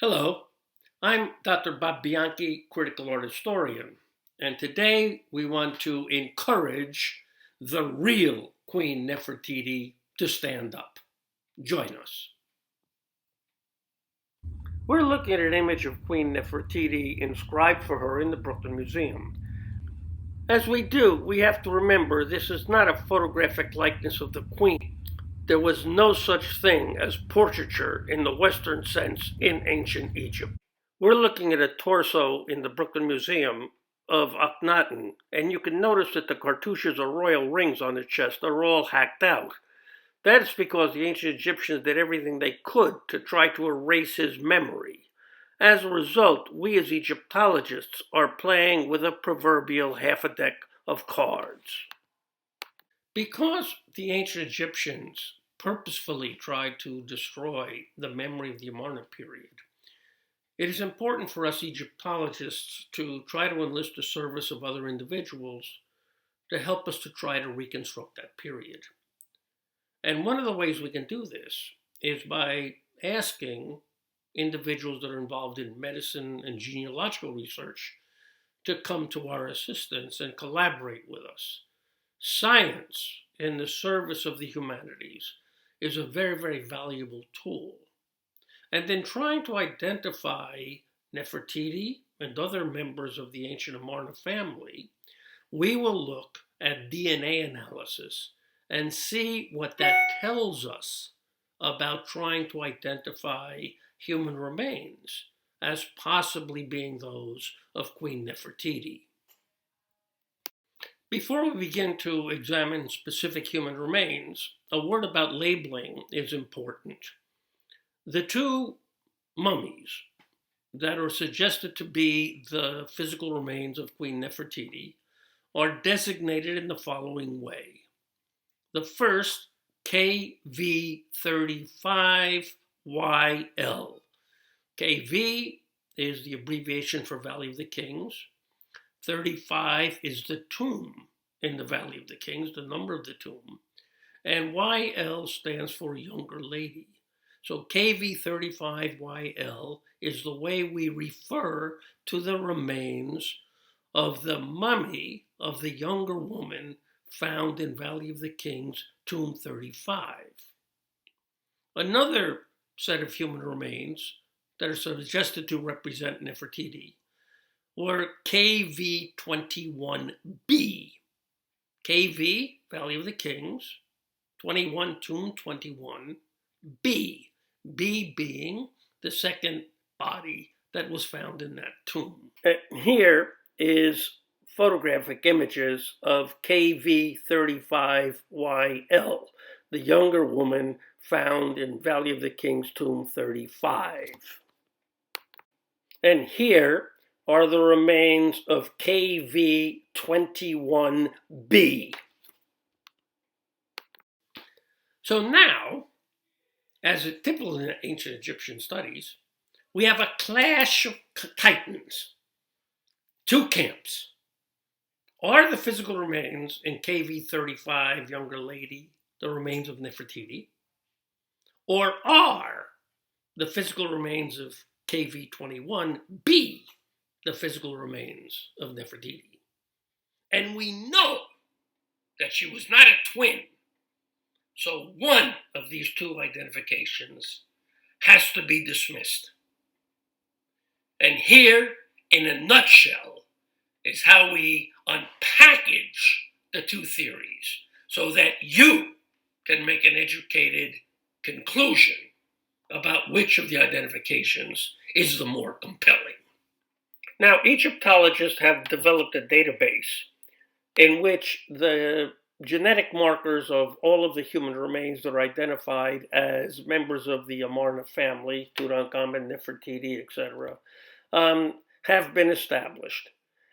Hello, I'm Dr. Bob Bianchi, critical art historian, and today we want to encourage the real Queen Nefertiti to stand up. Join us. We're looking at an image of Queen Nefertiti inscribed for her in the Brooklyn Museum. As we do, we have to remember this is not a photographic likeness of the Queen. There was no such thing as portraiture in the Western sense in ancient Egypt. We're looking at a torso in the Brooklyn Museum of Akhenaten, and you can notice that the cartouches or royal rings on his chest are all hacked out. That's because the ancient Egyptians did everything they could to try to erase his memory. As a result, we as Egyptologists are playing with a proverbial half a deck of cards. Because the ancient Egyptians purposefully tried to destroy the memory of the Amarna period, it is important for us Egyptologists to try to enlist the service of other individuals to help us to try to reconstruct that period. And one of the ways we can do this is by asking individuals that are involved in medicine and genealogical research to come to our assistance and collaborate with us. Science in the service of the humanities is a very, very valuable tool. And then trying to identify Nefertiti and other members of the ancient Amarna family, we will look at DNA analysis and see what that tells us about trying to identify human remains as possibly being those of Queen Nefertiti. Before we begin to examine specific human remains, a word about labeling is important. The two mummies that are suggested to be the physical remains of Queen Nefertiti are designated in the following way. The first, KV35YL. KV is the abbreviation for Valley of the Kings. 35 is the tomb in the Valley of the Kings, the number of the tomb. And YL stands for younger lady. So KV35YL is the way we refer to the remains of the mummy of the younger woman found in Valley of the Kings, tomb 35. Another set of human remains that are suggested to represent Nefertiti were KV21B. KV, Valley of the Kings, 21, tomb 21, B. B being the second body that was found in that tomb. Here is photographic images of KV35YL, the younger woman found in Valley of the Kings, tomb 35. And here are the remains of KV21B. So now, as is typical in ancient Egyptian studies, we have a clash of titans, two camps. Are the physical remains in KV35, younger lady, the remains of Nefertiti? Or are the physical remains of KV21B the physical remains of Nefertiti? And we know that she was not a twin. So one of these two identifications has to be dismissed. And here, in a nutshell, is how we unpackage the two theories so that you can make an educated conclusion about which of the identifications is the more compelling. Now, Egyptologists have developed a database in which the genetic markers of all of the human remains that are identified as members of the Amarna family, Tutankhamun, Nefertiti, etc., have been established.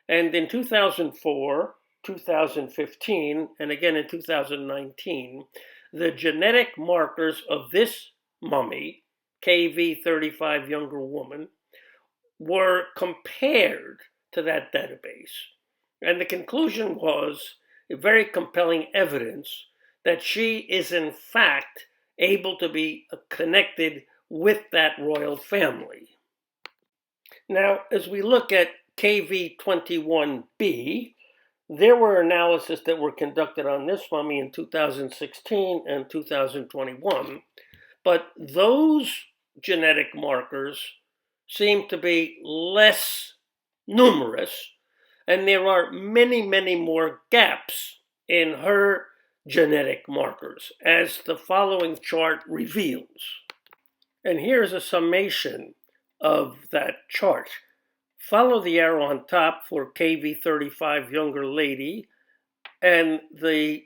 And in 2004, 2015, and again in 2019, the genetic markers of this mummy, KV35 younger woman, were compared to that database. And the conclusion was very compelling evidence that she is in fact able to be connected with that royal family. Now, as we look at KV21B, there were analyses that were conducted on this mummy in 2016 and 2021, but those genetic markers seem to be less numerous, and there are many, many more gaps in her genetic markers, as the following chart reveals. And here's a summation of that chart. Follow the arrow on top for KV35 younger lady and the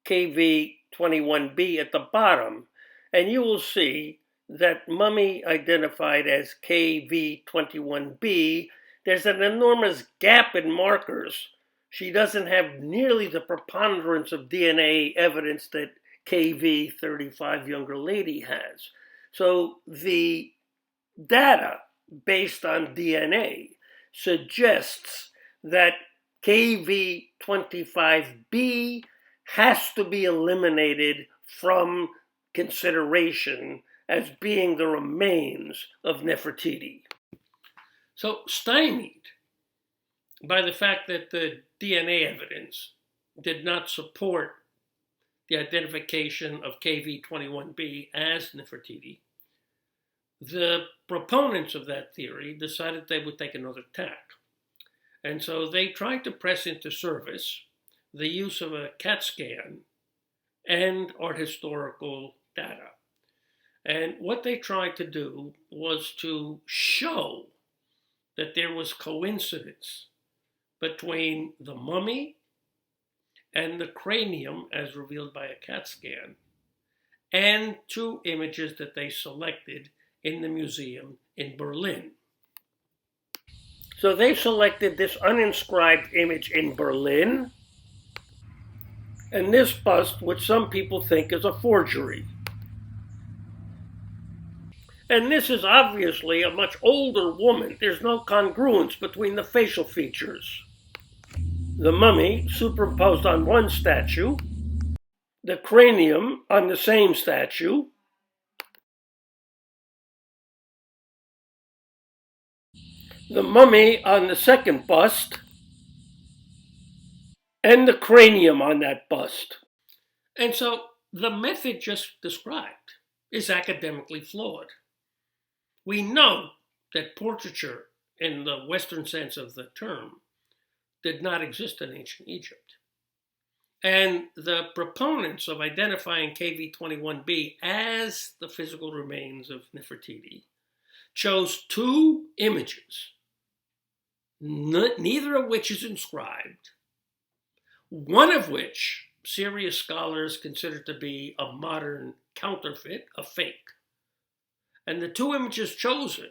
KV21B at the bottom, and you will see that mummy identified as KV21B, there's an enormous gap in markers. She doesn't have nearly the preponderance of DNA evidence that KV35 younger lady has. So the data based on DNA suggests that KV25B has to be eliminated from consideration as being the remains of Nefertiti. So, stymied by the fact that the DNA evidence did not support the identification of KV21B as Nefertiti, the proponents of that theory decided they would take another tack. And so they tried to press into service the use of a CAT scan and art historical data. And what they tried to do was to show that there was coincidence between the mummy and the cranium as revealed by a CAT scan and two images that they selected in the museum in Berlin. So they selected this uninscribed image in Berlin and this bust, which some people think is a forgery. And this is obviously a much older woman. There's no congruence between the facial features. The mummy superimposed on one statue, the cranium on the same statue, the mummy on the second bust, and the cranium on that bust. And so the method just described is academically flawed. We know that portraiture, in the Western sense of the term, did not exist in ancient Egypt. And the proponents of identifying KV21B as the physical remains of Nefertiti chose two images, neither of which is inscribed, one of which serious scholars consider to be a modern counterfeit, a fake. And the two images chosen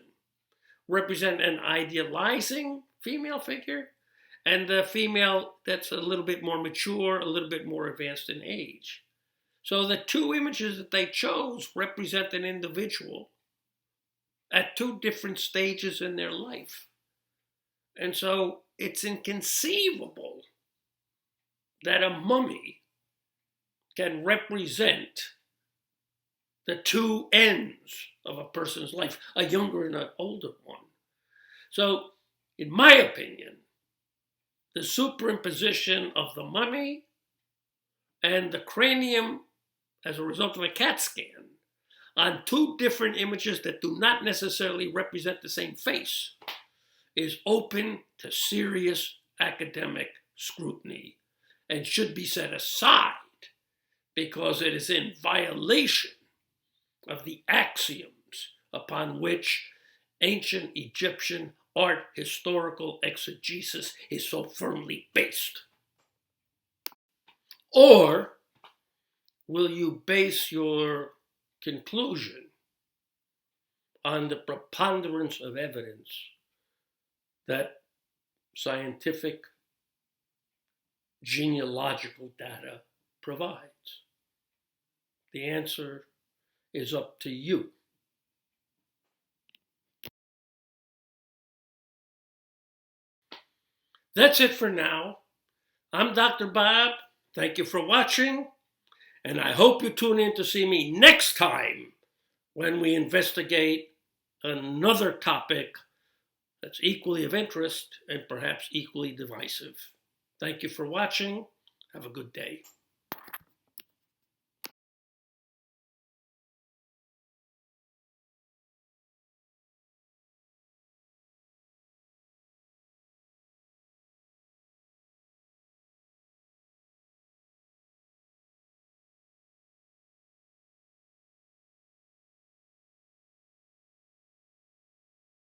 represent an idealizing female figure and the female that's a little bit more mature, a little bit more advanced in age. So the two images that they chose represent an individual at two different stages in their life. And so it's inconceivable that a mummy can represent the two ends of a person's life, a younger and an older one. So, in my opinion, the superimposition of the mummy and the cranium as a result of a CAT scan on two different images that do not necessarily represent the same face is open to serious academic scrutiny and should be set aside because it is in violation of the axioms upon which ancient Egyptian art historical exegesis is so firmly based. Or will you base your conclusion on the preponderance of evidence that scientific genealogical data provides? The answer is up to you. That's it for now. I'm Dr. Bob. Thank you for watching, and I hope you tune in to see me next time when we investigate another topic that's equally of interest and perhaps equally divisive. Thank you for watching. Have a good day.